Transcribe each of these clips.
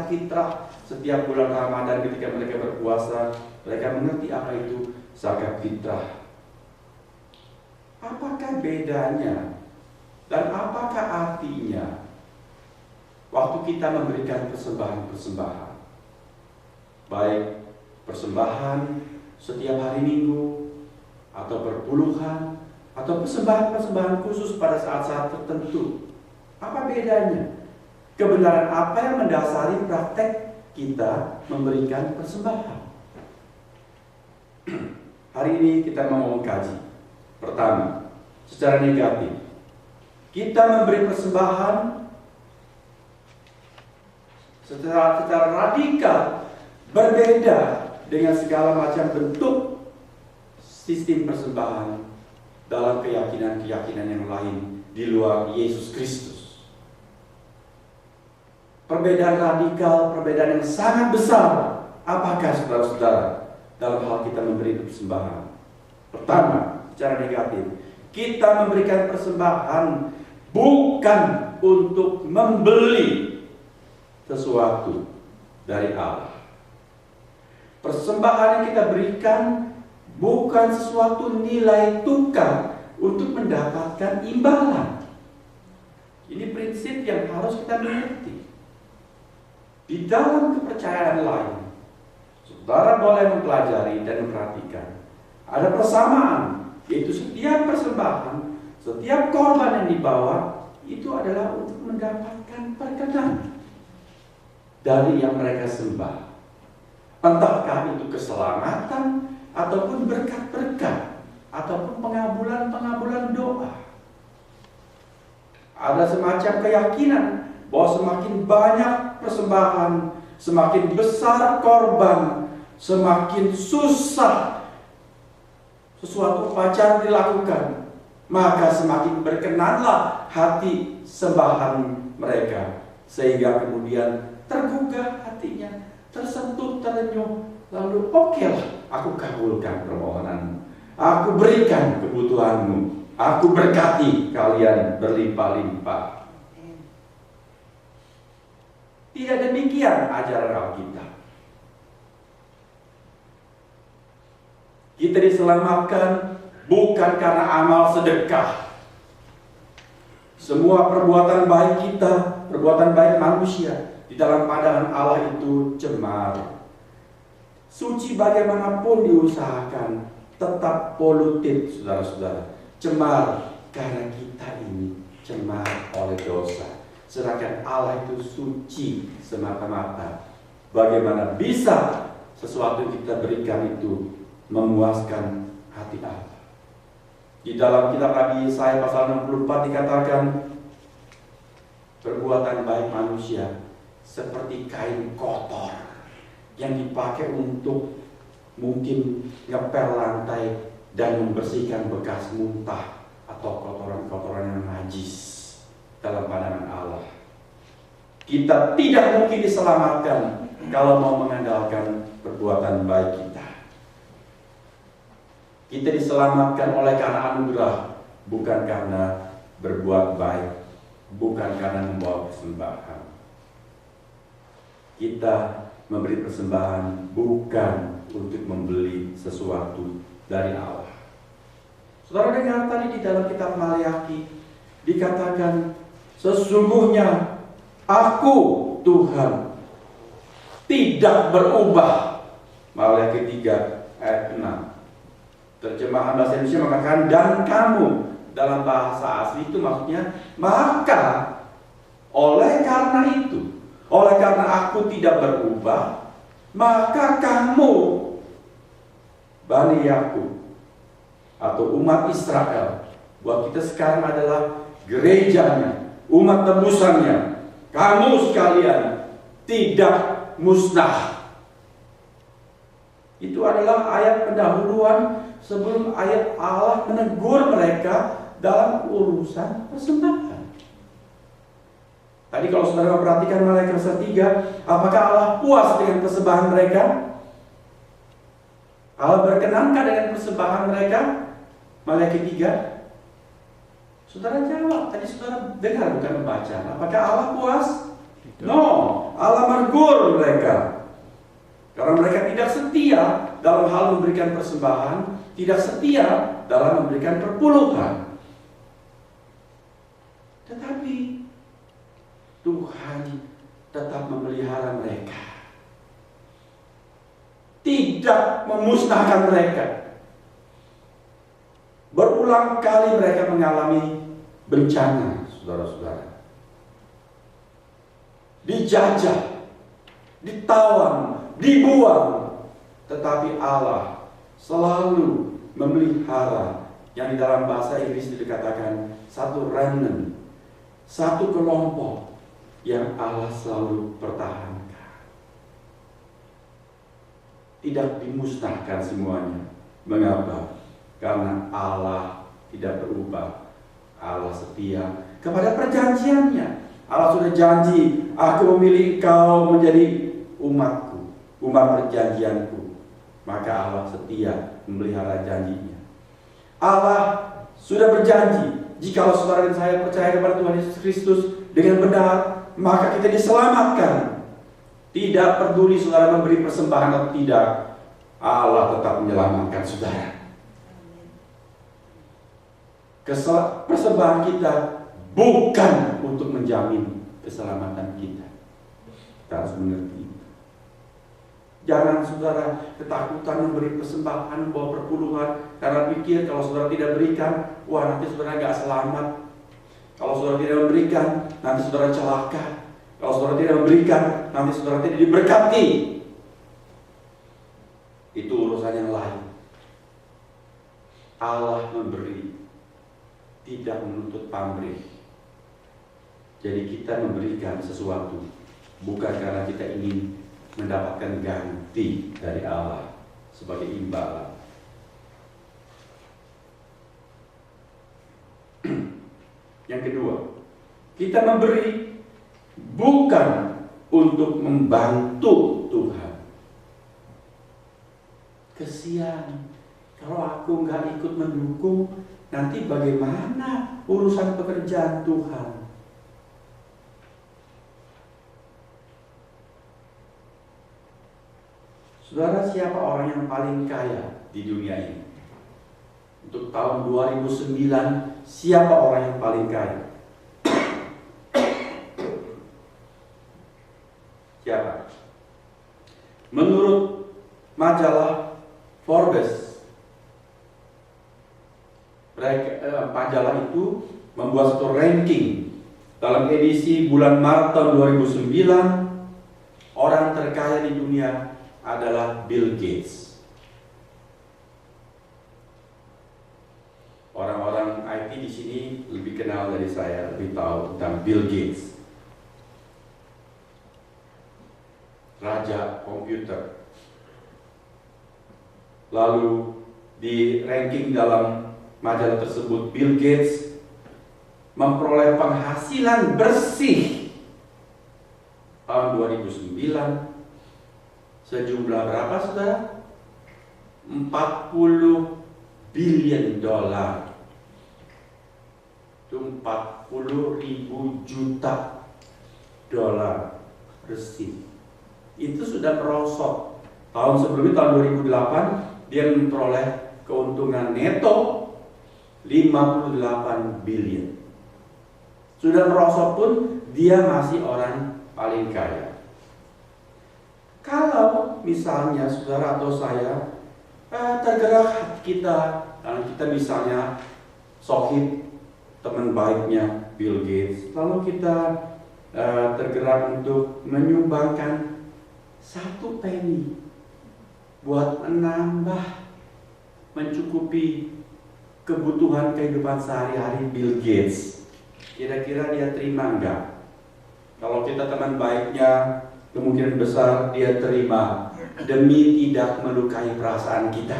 zakat fitrah setiap bulan Ramadan ketika mereka berpuasa. Mereka mengerti apa itu zakat fitrah. Apakah bedanya dan apakah artinya waktu kita memberikan persembahan-persembahan, baik persembahan setiap hari Minggu atau perpuluhan atau persembahan-persembahan khusus pada saat-saat tertentu? Apa bedanya? Kebenaran apa yang mendasari praktek kita memberikan persembahan? Hari ini kita mau mengkaji. Pertama, secara negatif, kita memberi persembahan secara radikal berbeda dengan segala macam bentuk sistem persembahan dalam keyakinan-keyakinan yang lain di luar Yesus Kristus. Perbedaan radikal, perbedaan yang sangat besar. Apakah saudara-saudara dalam hal kita memberi persembahan? Pertama, secara negatif, kita memberikan persembahan bukan untuk membeli sesuatu dari Allah. Persembahan yang kita berikan bukan sesuatu nilai tukar untuk mendapatkan imbalan. Ini prinsip yang harus kita mengerti. Di dalam kepercayaan lain, saudara boleh mempelajari dan memperhatikan. Ada persamaan, yaitu setiap persembahan, setiap korban yang dibawa, itu adalah untuk mendapatkan perkenan dari yang mereka sembah. Entahkah itu keselamatan, ataupun berkat-berkat, ataupun pengabulan-pengabulan doa. Ada semacam keyakinan bahwa semakin banyak persembahan, semakin besar korban, semakin susah sesuatu upacara dilakukan, maka semakin berkenanlah hati sembahan mereka, sehingga kemudian tergugah hatinya, tersentuh, terenyuh, lalu oke lah, aku kabulkan permohonanmu, aku berikan kebutuhanmu, aku berkati kalian berlimpah-limpah. Tidak demikian ajaran Alkitab. Kita diselamatkan bukan karena amal sedekah. Semua perbuatan baik kita, perbuatan baik manusia di dalam pandangan Allah itu cemar. Suci bagaimanapun diusahakan tetap polutif, saudara-saudara. Cemar karena kita ini cemar oleh dosa. Sedangkan Allah itu suci semata-mata. Bagaimana bisa sesuatu yang kita berikan itu memuaskan hati Allah? Di dalam kitab Nabi Yesaya pasal 64 dikatakan, perbuatan baik manusia seperti kain kotor yang dipakai untuk mungkin ngepel lantai dan membersihkan bekas muntah atau kotoran-kotoran yang najis dalam pandangan Allah. Kita tidak mungkin diselamatkan kalau mau mengandalkan perbuatan baik kita. Kita diselamatkan oleh karena anugerah, bukan karena berbuat baik, bukan karena membawa persembahan. Kita memberi persembahan bukan untuk membeli sesuatu dari Allah. Saudara dengar tadi di dalam kitab Maliaki dikatakan, sesungguhnya aku Tuhan tidak berubah. Maliaki 3 ayat 6. Terjemahan bahasa Indonesia mengatakan dan kamu. Dalam bahasa asli itu maksudnya maka, oleh karena itu, oleh karena aku tidak berubah, maka kamu Bani Yakub atau umat Israel, buat kita sekarang adalah gerejanya, umat tebusannya, kamu sekalian tidak musnah. Itu adalah ayat pendahuluan sebelum ayat Allah menegur mereka dalam urusan persembahan. Tadi kalau saudara perhatikan Maliaki pasal 3, apakah Allah puas dengan persembahan mereka? Allah berkenankah dengan persembahan mereka? Maliaki 3. Saudara jawab, tadi saudara dengar bukan membaca. Apakah Allah puas? No, Allah menegur mereka. Karena mereka tidak setia dalam hal memberikan persembahan, tidak setia dalam memberikan perpuluhan. Tetapi Tuhan tetap memelihara mereka, tidak memusnahkan mereka. Berulang kali mereka mengalami bencana, saudara-saudara. Dijajah, ditawan, dibuang. Tetapi Allah selalu memelihara, yang di dalam bahasa Inggris dikatakan satu remnant, satu kelompok yang Allah selalu pertahankan. Tidak dimusnahkan semuanya. Mengapa? Karena Allah tidak berubah. Allah setia kepada perjanjiannya. Allah sudah janji, aku memilih kau menjadi umatku, umat perjanjianku. Maka Allah setia memelihara janjinya. Allah sudah berjanji, jika saudara dan saya percaya kepada Tuhan Yesus Kristus dengan benar, maka kita diselamatkan. Tidak peduli saudara memberi persembahan atau tidak, Allah tetap menyelamatkan saudara. Persembahan kita bukan untuk menjamin keselamatan kita. Kita harus mengerti. Jangan saudara ketakutan memberi persembahan, bawa perpuluhan, karena pikir kalau saudara tidak berikan, wah nanti saudara gak selamat. Kalau saudara tidak memberikan, nanti saudara celaka. Kalau saudara tidak memberikan, nanti saudara tidak diberkati. Itu urusan yang lain. Allah memberi, tidak menuntut pamrih. Jadi kita memberikan sesuatu bukan karena kita ingin mendapatkan ganti dari Allah sebagai imbalan. Yang kedua, kita memberi bukan untuk membantu Tuhan. Kesian, kalau aku nggak ikut mendukung, nanti bagaimana urusan pekerjaan Tuhan? Saudara, siapa orang yang paling kaya di dunia ini? Untuk tahun 2009, siapa orang yang paling kaya? Siapa? Menurut majalah Forbes, majalah itu membuat satu ranking dalam edisi bulan Maret tahun 2009. Orang terkaya di dunia adalah Bill Gates. Orang-orang IT di sini lebih kenal dari saya, lebih tahu tentang Bill Gates, raja komputer. Lalu di ranking dalam majalah tersebut, Bill Gates memperoleh penghasilan bersih tahun 2009 sejumlah berapa saudara? 40 billion dolar. Itu 40.000 juta dolar bersih. Itu sudah merosot. Tahun sebelumnya, tahun 2008, dia memperoleh keuntungan neto 58 billion. Sudah merosot pun dia masih orang paling kaya. Kalau misalnya saudara atau saya tergerak hati kita, karena kita misalnya sohib teman baiknya Bill Gates, lalu kita tergerak untuk menyumbangkan 1 penny buat menambah, mencukupi kebutuhan kehidupan sehari-hari Bill Gates, kira-kira dia terima enggak? Kalau kita teman baiknya, kemungkinan besar dia terima demi tidak melukai perasaan kita.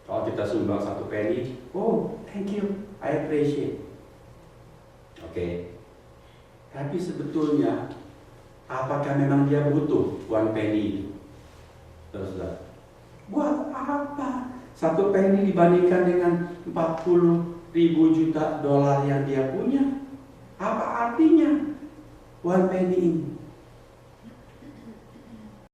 Kalau kita sumbang 1 penny, oh thank you, I appreciate. Oke. Tapi sebetulnya apakah memang dia butuh 1 penny? Terus buat apa 1 penny dibandingkan dengan 40.000 juta dolar yang dia punya? Apa artinya 1 penny ini?